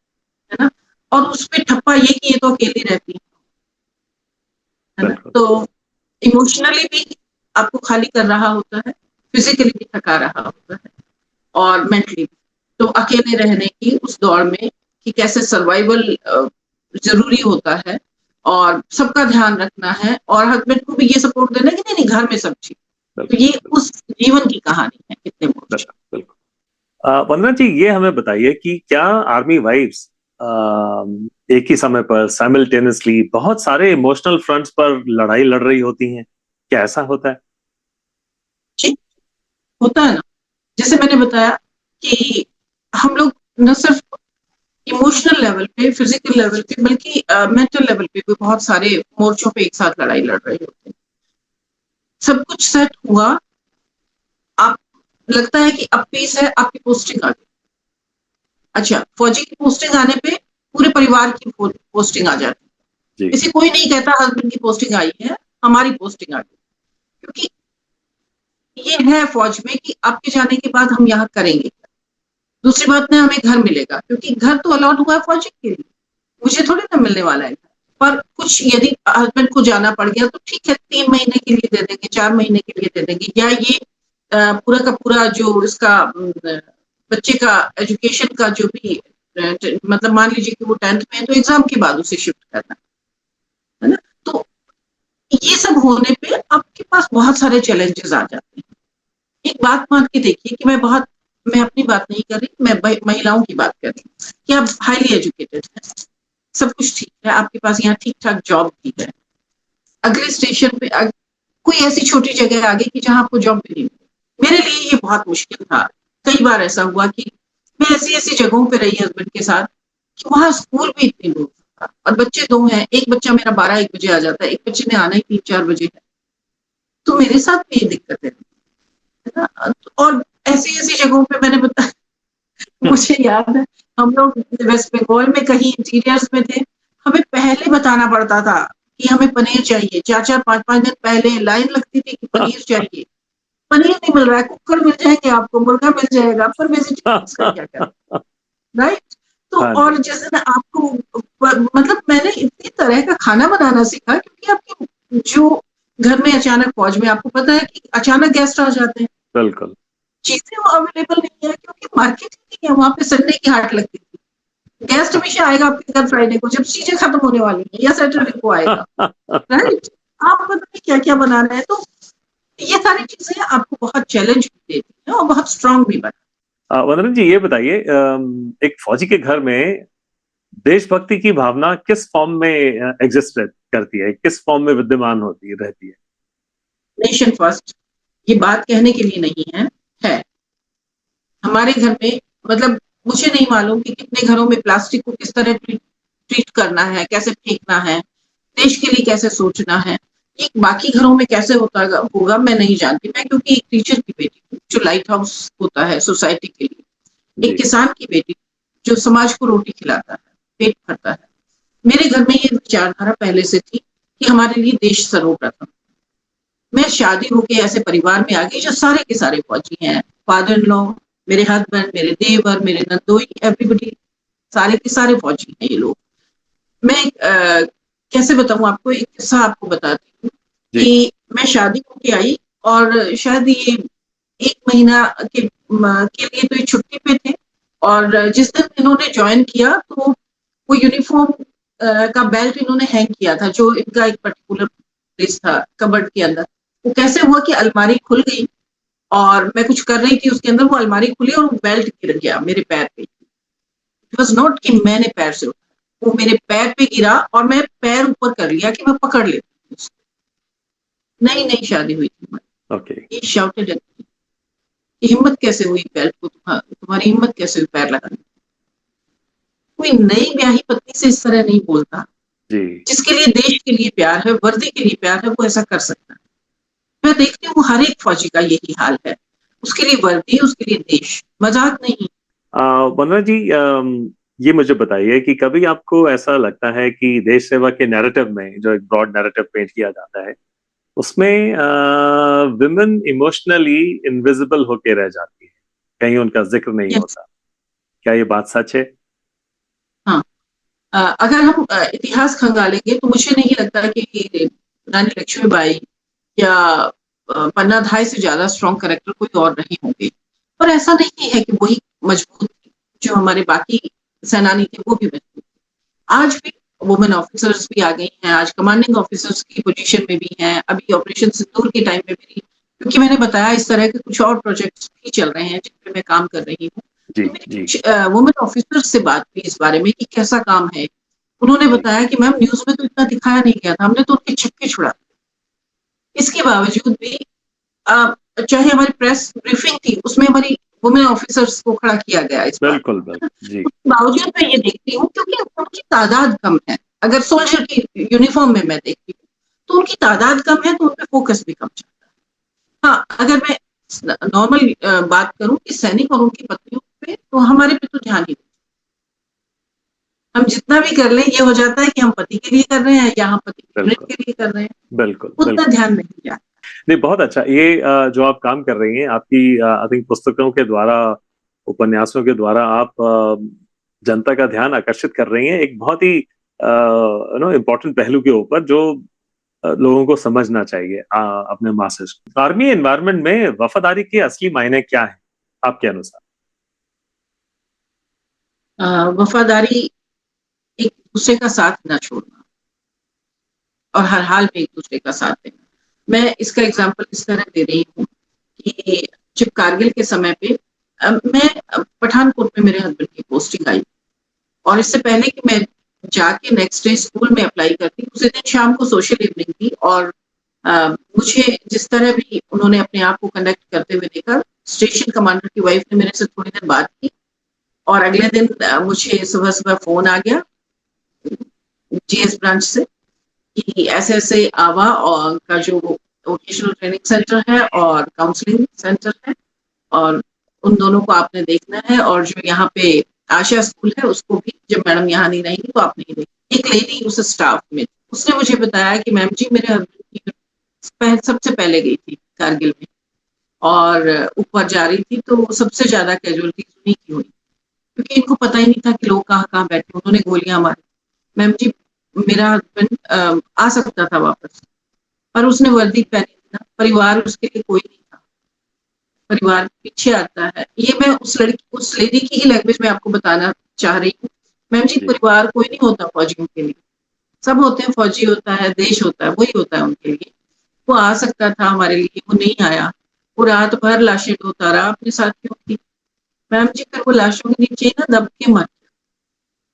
है ना? और उसपे ठप्पा ये कि ये तो अकेली रहती है ना? बिल्कुल। तो इमोशनली भी आपको खाली कर रहा होता है, फिजिकली भी थका रहा होता है और मेंटली भी। तो अकेले रहने की उस दौर में कि कैसे सर्वाइवल जरूरी होता है और सबका ध्यान रखना है और हस्बैंड को भी ये सपोर्ट देना कि नहीं नहीं घर में सब ठीक। तो बिल्कुल। ये उस जीवन की कहानी है कितने मोर्चे। बिल्कुल। बिल्कुल। वंदना जी, ये हमें बताइए कि क्या आर्मी वाइफ्स एक ही समय पर साइमल्टेनियसली बहुत सारे इमोशनल फ्रंट्स पर लड़ाई लड़ रही होती हैं? क्या ऐसा होता है? जी, होता है ना। जैसे मैंने बताया कि हम लोग न सिर्फ इमोशनल लेवल पे, फिजिकल लेवल पे, बल्कि मेंटल लेवल पे भी बहुत सारे मोर्चों पे एक साथ लड़ाई लड़ रहे होते हैं। सब कुछ सेट हुआ, आप लगता है कि अब पीस है, आपकी पोस्टिंग आ गई। अच्छा, फौजी की पोस्टिंग आने पे पूरे परिवार की पोस्टिंग आ जाती जी। है। इसे कोई नहीं कहता हस्बैंड की पोस्टिंग आई है, हमारी पोस्टिंग आ गई। क्योंकि ये है फौज में कि आपके जाने के बाद हम यहाँ करेंगे क्या? दूसरी बात में हमें घर मिलेगा, क्योंकि घर तो अलॉट हुआ है फौजी के लिए, मुझे थोड़ी ना मिलने वाला है। पर कुछ यदि हस्बैंड को जाना पड़ गया तो ठीक है, 3 महीने के लिए दे देंगे, 4 महीने के लिए दे देंगे, या ये पूरा का पूरा जो इसका बच्चे का एजुकेशन का जो भी मतलब मान लीजिए कि वो 10th में है तो एग्जाम के बाद उसे शिफ्ट करना है ना। तो ये सब होने पे आपके पास बहुत सारे चैलेंजेस आ जाते हैं। एक बात मान के देखिए कि मैं अपनी बात नहीं कर रही, मैं महिलाओं की बात कर रही हूँ कि आप हाईली एजुकेटेड हैं, सब कुछ ठीक है, आपके पास यहाँ ठीक ठाक जॉब भी है, अगले स्टेशन पे कोई ऐसी छोटी जगह आ गई कि जहाँ आपको जॉब भी नहीं मिली। मेरे लिए ये बहुत मुश्किल था। कई बार ऐसा हुआ कि मैं ऐसी ऐसी जगहों पे रही हस्बैंड के साथ कि वहां स्कूल भी इतनी दूर था और बच्चे 2 हैं, एक बच्चा मेरा 12-1 बजे आ जाता है, एक बच्चे ने आना ही 3-4 बजे है। तो मेरे साथ भी ये दिक्कत है ना। और ऐसी ऐसी जगहों पे मैंने बताया, मुझे याद है हम लोग वेस्ट बंगाल में कहीं इंटीरियर्स में थे, हमें पहले बताना पड़ता था कि हमें पनीर चाहिए, 4-4 5-5 दिन पहले लाइन लगती थी कि पनीर चाहिए। पनीर नहीं मिल रहा है, कुकर मिल जाएंगे आपको, मुर्गा मिल जाएगा, पर वेजिटेबल्स का क्या करें, राइट। तो हाँ और जी। जैसे ना आपको मतलब मैंने इतनी तरह का खाना बनाना सीखा, क्योंकि आपके जो घर में अचानक फौज में आपको पता है कि अचानक गेस्ट आ जाते हैं, बिल्कुल। चीजें वो अवेलेबल नहीं है क्योंकि मार्केट ही नहीं है, वहां पे संडे की हाट लगती थी। गेस्ट हमेशा आएगा आपके घर फ्राइडे को जब चीजें खत्म होने वाली है, या सैटरडे को आएगा, राइट। आप पता नहीं क्या क्या बना रहे हैं। तो ये सारी चीजें आपको बहुत चैलेंज भी देती हैं और बहुत स्ट्रांग भी बना। वंदना जी, ये बताइए, एक फौजी के घर में देशभक्ति की भावना किस फॉर्म में एग्जिस्ट करती है, किस फॉर्म में विद्यमान होती रहती है? नेशन फर्स्ट, ये बात कहने के लिए नहीं है हमारे घर में। मतलब मुझे नहीं मालूम कि कितने घरों में प्लास्टिक को किस तरह ट्रीट करना है, कैसे फेंकना है, देश के लिए कैसे सोचना है, ये बाकी घरों में कैसे होता होगा मैं नहीं जानती। मैं क्योंकि एक टीचर की बेटी हूँ जो लाइट हाउस होता है सोसाइटी के लिए, जी। एक किसान की बेटी जो समाज को रोटी खिलाता है, पेट भरता है। मेरे घर में ये विचारधारा पहले से थी कि हमारे लिए देश सर्वप्रथम। मैं शादी होके ऐसे परिवार में आ गई जो सारे के सारे फौजी हैं, फादर इन लॉ, मेरे हस्बैंड, मेरे देवर, मेरे नंदोई, एवरीबॉडी, सारे के सारे फौजी हैं ये लोग। मैं कैसे बताऊं आपको, एक किस्सा आपको बताती हूँ जी। कि मैं शादी होके आई और शायद ये 1 महीना के लिए तो ये छुट्टी पे थे। और जिस दिन इन्होंने ज्वाइन किया तो वो यूनिफॉर्म का बेल्ट इन्होंने हैंग किया था, जो इनका एक पर्टिकुलर प्लेस था कबर्ड के अंदर। वो कैसे हुआ कि अलमारी खुल गई और मैं कुछ कर रही थी उसके अंदर, वो अलमारी खुली और वो बेल्ट गिर गया मेरे पैर पे। इट वॉज नॉट कि मैंने पैर से उठाया, वो मेरे पैर पे गिरा और मैं पैर ऊपर कर लिया कि मैं पकड़ लेती हूँ उसको। नई नई शादी हुई थी हमारी। ओके। ये शाउटेड एट मी, हिम्मत कैसे हुई बेल्ट को, तुम्हारी हिम्मत कैसे हुई पैर लगाने की? कोई नई ब्याही पत्नी से इस तरह नहीं बोलता। जी। जिसके लिए देश के लिए प्यार है, वर्दी के लिए प्यार है, वो ऐसा कर सकता है। मैं देखती हूँ हर एक फौजी का यही हाल है, उसके लिए वर्दी, उसके लिए देश, मजाक नहीं। वंदना जी, ये मुझे बताइए कि कभी आपको ऐसा लगता है कि देश सेवा के नैरेटिव में, जो एक ब्रॉड नैरेटिव पेंट किया जाता है, उसमें विमेन इमोशनली इनविजिबल होके रह जाती है, कहीं उनका जिक्र नहीं यस, होता? क्या ये बात सच है? हाँ। अगर हम इतिहास खंगालेंगे तो मुझे नहीं लगता कि रानी लक्ष्मीबाई या पन्ना धाय से ज्यादा स्ट्रॉन्ग कैरेक्टर कोई और नहीं होंगे। पर ऐसा नहीं है कि वही मजबूत थी, जो हमारे बाकी सेनानी थे वो भी मजबूत थे। आज भी वुमेन ऑफिसर्स भी आ गई हैं, आज कमांडिंग ऑफिसर्स की पोजीशन में भी हैं। अभी ऑपरेशन सिंदूर के टाइम में मेरी, क्योंकि मैंने बताया इस तरह के कुछ और प्रोजेक्ट्स भी चल रहे हैं जिन पे मैं काम कर रही हूँ, जी। तो मेरी जी। कुछ वुमेन ऑफिसर्स से बात हुई इस बारे में कि कैसा काम है। उन्होंने जी। बताया कि मैम न्यूज में तो इतना दिखाया नहीं गया था, हमने तो उनके छक्के छुड़ा दिए। इसके बावजूद भी चाहे हमारी प्रेस ब्रीफिंग थी उसमें हमारी वुमेन ऑफिसर्स को खड़ा किया गया इस बात, बिल्कुल बिल्कुल। जी। उसके बावजूद मैं ये देखती हूँ क्योंकि उनकी तादाद कम है। अगर सोल्जर की यूनिफॉर्म में मैं देखती हूँ तो उनकी तादाद कम है, तो उन पर फोकस भी कम चलता है। हाँ, अगर मैं नॉर्मल बात करूं कि सैनिक और उनकी पत्नियों पे, तो हमारे पे तो ध्यान ही नहीं। हम जितना भी कर लें ये हो जाता है कि हम पति के लिए कर रहे हैं या हम पति के यूनिट बिल्कुल के लिए कर रहे हैं, बिल्कुल उतना बिल्कुल। ध्यान नहीं जाता। नहीं, बहुत अच्छा। ये जो आप काम कर रही हैं, आपकी आई थिंक पुस्तकों के द्वारा, उपन्यासों के द्वारा आप जनता का ध्यान आकर्षित कर रही हैं एक बहुत ही इम्पोर्टेंट पहलू के ऊपर, जो लोगों को समझना चाहिए अपने मासेस को। आर्मी एनवायरनमेंट में वफादारी के असली मायने क्या है आपके अनुसार? वफादारी एक दूसरे का साथ न छोड़ना और हर हाल में एक दूसरे का साथ देना। मैं इसका एग्जाम्पल इस तरह दे रही हूँ कि जब कारगिल के समय पे मैं पठानकोट में मेरे हस्बैंड की पोस्टिंग आई, और इससे पहले कि मैं जाके नेक्स्ट डे स्कूल में अप्लाई करती, उसी दिन शाम को सोशल इवनिंग थी, और मुझे जिस तरह भी उन्होंने अपने आप को कंडक्ट करते हुए देखा, स्टेशन कमांडर की वाइफ ने मेरे से थोड़ी देर बात की, और अगले दिन मुझे सुबह सुबह फोन आ गया जीएस ब्रांच से कि ऐसे ऐसे आवा और का जो वोकेशनल ट्रेनिंग सेंटर है और काउंसलिंग सेंटर है, और उन दोनों को आपने देखना है, और जो यहाँ पे आशा स्कूल है उसको भी, जब मैडम यहाँ नहीं रहेंगी तो आप नहीं देखेंगे। एक लेडी उस स्टाफ में, उसने मुझे बताया कि मैम जी मेरे हस्बैंड की सबसे पहले गई थी कारगिल में, और ऊपर जा रही थी तो सबसे ज्यादा कैजुअलिटी उन्हीं की हुई, क्योंकि इनको पता ही नहीं था कि लोग कहाँ कहाँ बैठे, उन्होंने गोलियां मारी। मैम जी मेरा हस्बैंड आ सकता था वापस, पर उसने वर्दी पहनी थी ना, परिवार उसके लिए कोई नहीं था, परिवार पीछे आता है। ये मैं उस लेडी की ही लैंग्वेज में आपको बताना चाह रही हूँ। मैम जी जी परिवार कोई नहीं होता फौजियों के लिए, सब होते हैं, फौजी होता है, देश होता है, वही होता है उनके लिए। वो आ सकता था हमारे लिए, वो नहीं आया, वो रात भर लाशें ढोता रहा अपने साथियों की। मैम जी फिर वो लाशों के नीचे ना दब के मर गया।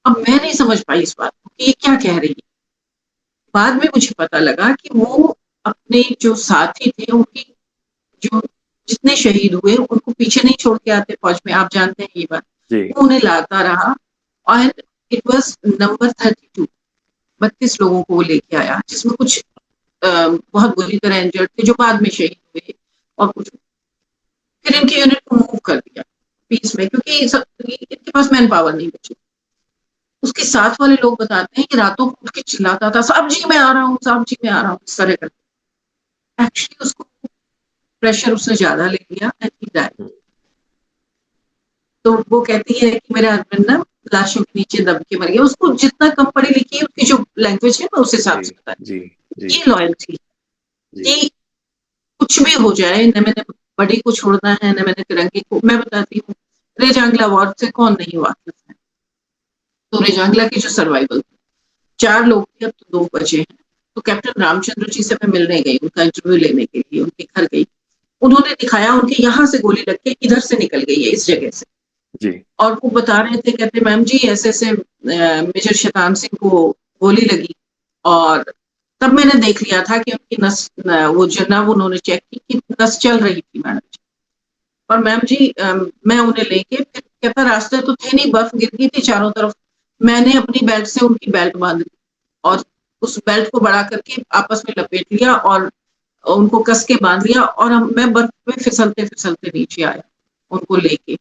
अब मैं नहीं समझ पाई इस बात को कि ये क्या कह रही है। बाद में मुझे पता लगा कि वो अपने जो साथी थे उनकी, जो जितने शहीद हुए उनको पीछे नहीं छोड़ के आते फौज में, आप जानते हैं ये बात। जी वो उन्हें लाता रहा, एंड इट वाज नंबर 32, 32 लोगों को वो लेके आया, जिसमें कुछ बहुत बुरी तरह इंजर्ड थे जो बाद में शहीद हुए, और कुछ फिर इनकी यूनिट को मूव कर दिया पीस में, क्योंकि इनके पास मैन पावर नहीं बची। उसके साथ वाले लोग बताते हैं कि रातों को उठ के चिल्लाता था, साहब जी मैं आ रहा हूँ, साहब जी मैं आ रहा हूँ, इस तरह करके। एक्चुअली उसको प्रेशर उसने ज्यादा ले लिया एंड ही डाइड। तो वो कहती है कि मेरे हस्बैंड ना लाशों के नीचे दब के मर गया। उसको जितना कम पढ़ी लिखी है, उसकी जो लैंग्वेज है मैं उस हिसाब जी से बता जी जी ये लॉयल्टी जी कि कुछ भी हो जाए, न मैंने बड़ी को छोड़ना है, न मैंने तिरंगे को। मैं बताती हूँ, रेजांगला वॉर से कौन नहीं वाकिफ है। तो रेजांगला की जो सर्वाइवल, 4 लोग थे, अब तो 2 बचे हैं। तो कैप्टन रामचंद्र जी से मैं मिलने गई, उनका इंटरव्यू लेने के लिए उनके घर गई। उन्होंने दिखाया उनके यहाँ से गोली लग के इधर से निकल गई है, इस जगह से। जी और वो बता रहे थे, कहते मैम जी ऐसे ऐसे मेजर शैतान सिंह को गोली लगी, और तब मैंने देख लिया था कि उनकी नस वो जनाब उन्होंने चेक की कि नस चल रही थी मैडम जी। और मैम जी मैं उन्हें लेके, फिर कहता रास्ते तो थे नहीं, बर्फ गिर गई थी चारों तरफ, मैंने अपनी बेल्ट से उनकी बेल्ट बांध ली, और उस बेल्ट को बड़ा करके आपस में लपेट लिया और उनको कस के बांध लिया, और मैं बर्फ में फिसलते फिसलते नीचे आया उनको लेके।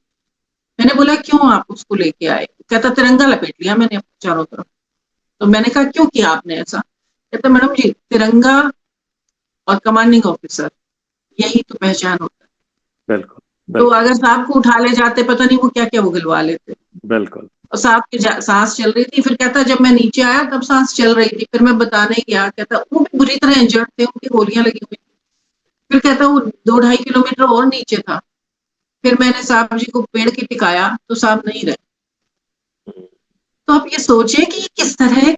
मैंने बोला क्यों आप उसको लेके आए? कहता तिरंगा लपेट लिया मैंने अपने चारों तरफ। तो मैंने कहा क्यों किया आपने ऐसा? कहता मैडम जी तिरंगा और कमांडिंग ऑफिसर, यही तो पहचान होता है। बिल्कुल तो बिल्कुल अगर साहब को उठा ले जाते, पता नहीं वो क्या क्या उगलवा लेते। बिल्कुल। और साहब की सांस चल रही थी। फिर कहता जब मैं नीचे आया तब सांस चल रही थी, फिर मैं बताने गया, कहता वो भी बुरी तरह इंजर्ड थे, उनकी गोलियां लगी हुई थी। फिर कहता वो 2-2.5 किलोमीटर और नीचे था। फिर मैंने साहब जी को पेड़ की टिकाया तो साहब नहीं रहे। तो आप ये सोचे कि किस तरह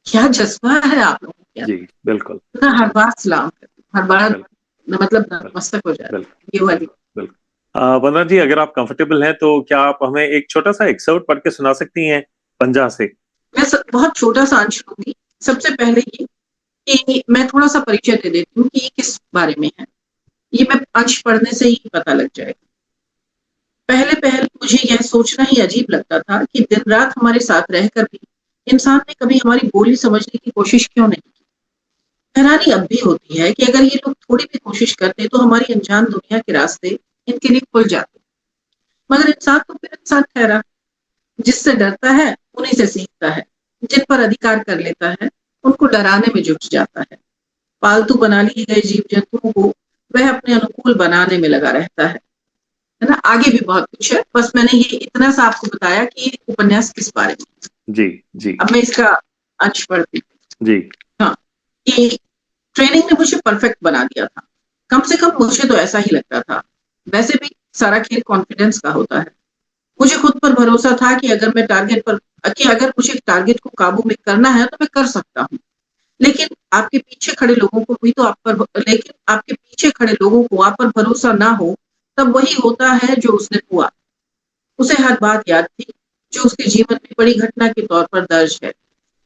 क्या जज्बा है आप लोगों के जी अंदर। बिल्कुल तो हर बार सलाम करती हूँ, हर बार बिल्कुल मतलब बिल्कुल नतमस्तक हो जाती बिल्कुल है ये वाली। बिल्कुल बिल्कुल। वंदना जी, अगर आप कंफर्टेबल हैं तो क्या आप हमें एक छोटा सा एक्सर्ट पढ़ के सुना सकती हैं पंजा से? मैं बहुत छोटा सा अंश लूंगी। सबसे पहले ये कि मैं थोड़ा सा परिचय दे देती हूँ कि ये किस बारे में है। ये मैं अंश पढ़ने से ही पता लग जाएगा। पहले पहले मुझे यह सोचना ही अजीब लगता था कि दिन रात हमारे साथ रहकर भी इंसान ने कभी हमारी बोली समझने की कोशिश क्यों नहीं की। हैरानी अब भी होती है कि अगर ये लोग थोड़ी भी कोशिश करते तो हमारी अनजान दुनिया के रास्ते इनके लिए खुल जाते। मगर इंसान तो फिर इंसान ठहरा, जिससे डरता है उन्हीं से सीखता है। जिन पर अधिकार कर लेता है, उनको डराने में जुट जाता है। पालतू बना लिए गए जीव-जंतुओं को वह अपने अनुकूल बनाने में लगा रहता है ना? आगे भी बहुत कुछ है, बस मैंने ये इतना सा आपको बताया कि ये उपन्यास किस बारे में है। जी, जी, अब मैं इसका अंश पढ़ती हूँ। जी, हाँ, कि ट्रेनिंग ने मुझे परफेक्ट बना दिया था। कम से कम मुझे तो ऐसा ही लगता था। वैसे भी सारा खेल कॉन्फिडेंस का होता है। मुझे खुद पर भरोसा था कि अगर मुझे टारगेट को काबू में करना है तो मैं कर सकता हूँ। लेकिन आपके पीछे खड़े लोगों को भी तो आप पर लेकिन आपके पीछे खड़े लोगों को आप पर भरोसा ना हो, तब वही होता है जो उसने हुआ। उसे हर बात याद थी, जो उसके जीवन में बड़ी घटना के तौर पर दर्ज है।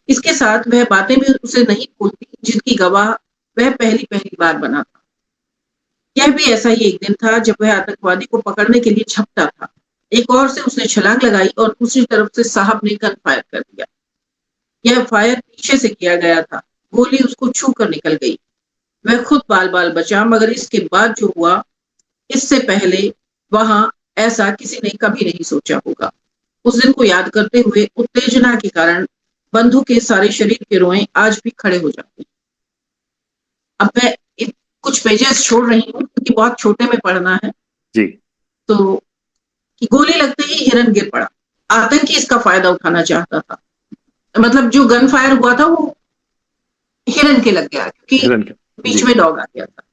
इसके साथ वह बातें भी उसे नहीं भूलती, जिनकी गवाह वह पहली-पहली बार बना था। यह भी ऐसा ही एक दिन था जब वह आतंकवादी को पकड़ने के लिए झपटा था। एक ओर से उसने छलांग लगाई और दूसरी तरफ से साहब ने गन फायर कर दिया। यह फायर पीछे से किया गया था। गोली उसको छू कर निकल गई। वह खुद बाल-बाल बचा, मगर इसके बाद जो हुआ, इससे पहले वहाँ ऐसा किसी ने कभी नहीं सोचा होगा। उस दिन को याद करते हुए उत्तेजना के कारण बंधु के सारे शरीर के रोएं आज भी खड़े हो जाते हैं। अब मैं कुछ पेजेस छोड़ रही हूँ क्योंकि बहुत छोटे में पढ़ना है। जी, तो कि गोली लगते ही हिरन गिर पड़ा। आतंकी इसका फायदा उठाना चाहता था। मतलब जो गन फायर हुआ था वो हिरन के लग गया क्योंकि हिरन का। बीच जी, में डॉग आ गया था।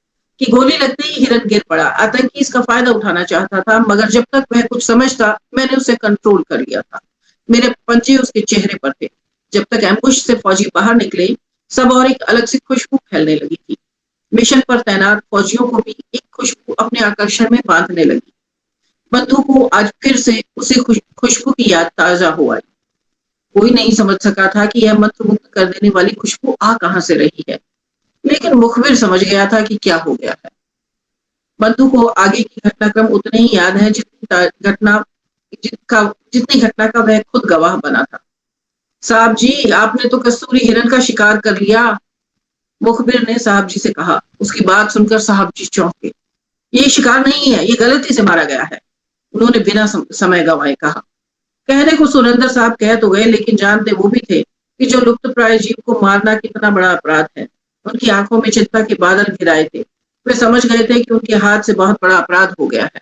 कि गोली लगते ही हिरन गिर पड़ा। आतंकी इसका फायदा उठाना चाहता था, मगर जब तक वह कुछ समझता, मैंने उसे कंट्रोल कर लिया था। मेरे पंजे उसके चेहरे पर थे। जब तक एम्बुश से फौजी बाहर निकले, सब और एक अलग सी खुशबू फैलने लगी थी। मिशन पर तैनात फौजियों को भी एक खुशबू अपने आकर्षण में बांधने लगी। बंधु को आज फिर से उसी खुशबू की याद ताजा हो आई। कोई नहीं समझ सका था कि यह मंत्रमुग्ध कर देने वाली खुशबू आ कहां से रही है, लेकिन मुखबिर समझ गया था कि क्या हो गया है। बंधु को आगे की घटनाक्रम उतने ही याद है जितनी घटना का वह खुद गवाह बना था। साहब जी, आपने तो कस्तूरी हिरन का शिकार कर लिया, मुखबिर ने साहब जी से कहा। उसकी बात सुनकर साहब जी चौंके। ये शिकार नहीं है, ये गलती से मारा गया है, उन्होंने बिना समय गंवाए कहा। कहने को सुरेंद्र साहब कह तो गए, लेकिन जानते वो भी थे कि जो लुप्त प्राय जीव को मारना कितना बड़ा अपराध है। उनकी आंखों में चिंता के बादल घिराए थे। वे समझ गए थे कि उनके हाथ से बहुत बड़ा अपराध हो गया है।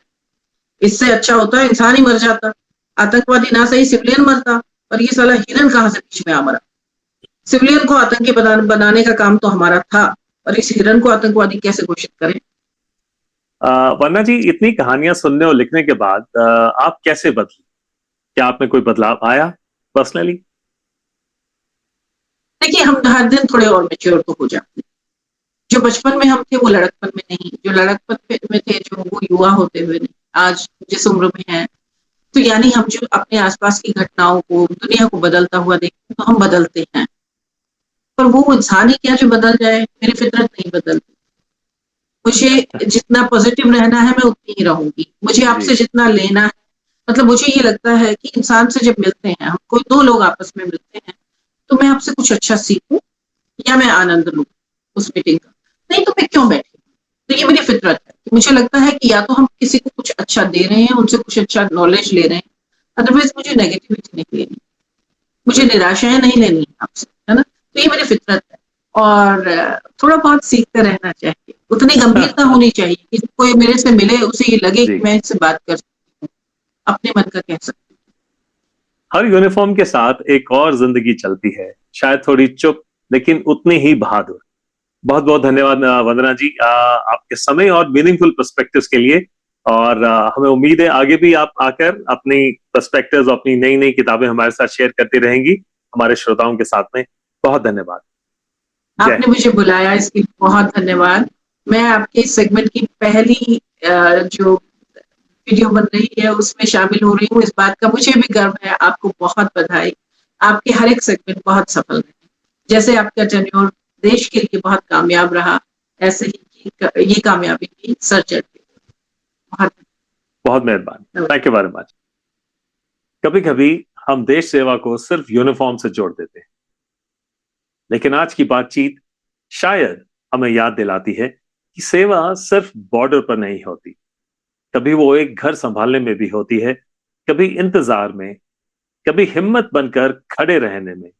इससे अच्छा होता इंसान ही मर जाता। आतंकवादी ना सही सिविलियन मरता, और ये साला हिरन कहां से बीच में आ मरा। सिविलियन को आतंकी बनाने का काम तो हमारा था, और इस हिरन को आतंकवादी कैसे घोषित करें। वर्णा जी, इतनी कहानियां सुनने और लिखने के बाद आप कैसे बदली? क्या आप में कोई बदलाव आया पर्सनली? देखिए, हम हर दिन थोड़े और मेच्योर तो हो जाते हैं। जो बचपन में हम थे वो लड़कपन में नहीं, जो लड़कपन में थे जो वो युवा होते हुए नहीं, आज जिस उम्र में है, तो यानी हम जो अपने आसपास की घटनाओं को, दुनिया को बदलता हुआ देखते हैं, तो हम बदलते हैं। पर वो इंसान ही क्या जो बदल जाए, मेरी फितरत नहीं बदलती। मुझे जितना पॉजिटिव रहना है मैं उतनी ही रहूंगी। मुझे आपसे जी, जितना लेना है, मतलब मुझे ये लगता है कि इंसान से जब मिलते हैं हम, कोई दो लोग आपस में मिलते हैं, तो मैं आपसे कुछ अच्छा सीखूं या मैं आनंद लूं उस मीटिंग का। नहीं तो मैं क्यों बैठी। तो ये मेरी फितरत है कि मुझे लगता है कि या तो हम किसी को कुछ अच्छा दे रहे हैं, उनसे कुछ अच्छा नॉलेज ले रहे हैं, अदरवाइज मुझे नेगेटिविटी नहीं लेनी, मुझे निराशाएं नहीं लेनी है आपसे, है ना। तो ये मेरी फितरत है। और थोड़ा बहुत सीखते रहना चाहिए। उतनी गंभीरता होनी चाहिए कि कोई मेरे से मिले उसे ये लगे कि जी। मैं इससे बात कर सकती हूँ, अपने मन का कह सकती हर यूनिफॉर्म के साथ एक और जिंदगी चलती है, शायद थोड़ी चुप, लेकिन उतनी ही बहादुर। बहुत बहुत धन्यवाद वंदना जी, आपके समय और मीनिंगफुल पर्सपेक्टिव्स के लिए। और हमें उम्मीद है आगे भी आप आकर अपनी पर्सपेक्टिव्स, अपनी नई नई किताबें हमारे साथ शेयर करती रहेंगी, हमारे श्रोताओं के साथ में। बहुत धन्यवाद। हूँ। जय आपने हिंद। मुझे बुलाया, इसके लिए बहुत धन्यवाद। मैं आपके सेगमेंट की पहली जो वीडियो बन रही है उसमें शामिल हो रही हूँ, इस बात का मुझे भी गर्व है। आपको बहुत बधाई। आपके हर एक सेगमेंट बहुत सफल रहे। जैसे आपका टेन्योर देश के लिए बहुत कामयाब रहा, ऐसे ही ये कामयाबी की सर चढ़ती। बहुत बहुत मेहरबान। धन्यवाद। Thank you very much. कभी कभी हम देश सेवा को सिर्फ यूनिफॉर्म से जोड़ देते हैं, लेकिन आज की बातचीत शायद हमें याद दिलाती है कि सेवा सिर्फ बॉर्डर पर नहीं होती। कभी वो एक घर संभालने में भी होती है, कभी इंतजार में, कभी हिम्मत बनकर खड़े रहने में,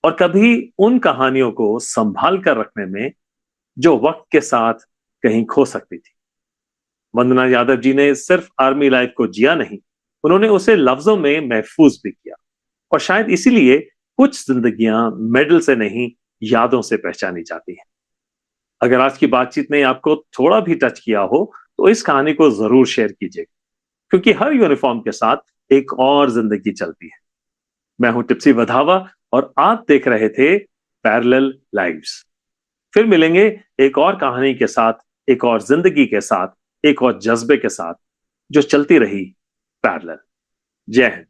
और कभी उन कहानियों को संभाल कर रखने में जो वक्त के साथ कहीं खो सकती थी। वंदना यादव जी ने सिर्फ आर्मी लाइफ को जिया नहीं, उन्होंने उसे लफ्जों में महफूज भी किया। और शायद इसीलिए कुछ जिंदगियां मेडल से नहीं, यादों से पहचानी जाती हैं। अगर आज की बातचीत ने आपको थोड़ा भी टच किया हो तो इस कहानी को जरूर शेयर कीजिएगा, क्योंकि हर यूनिफॉर्म के साथ एक और जिंदगी चलती है। मैं हूं टिप्सी वधावा और आप देख रहे थे पैरेलल लाइव्स। फिर मिलेंगे एक और कहानी के साथ, एक और जिंदगी के साथ, एक और जज्बे के साथ जो चलती रही पैरेलल। जय हिंद।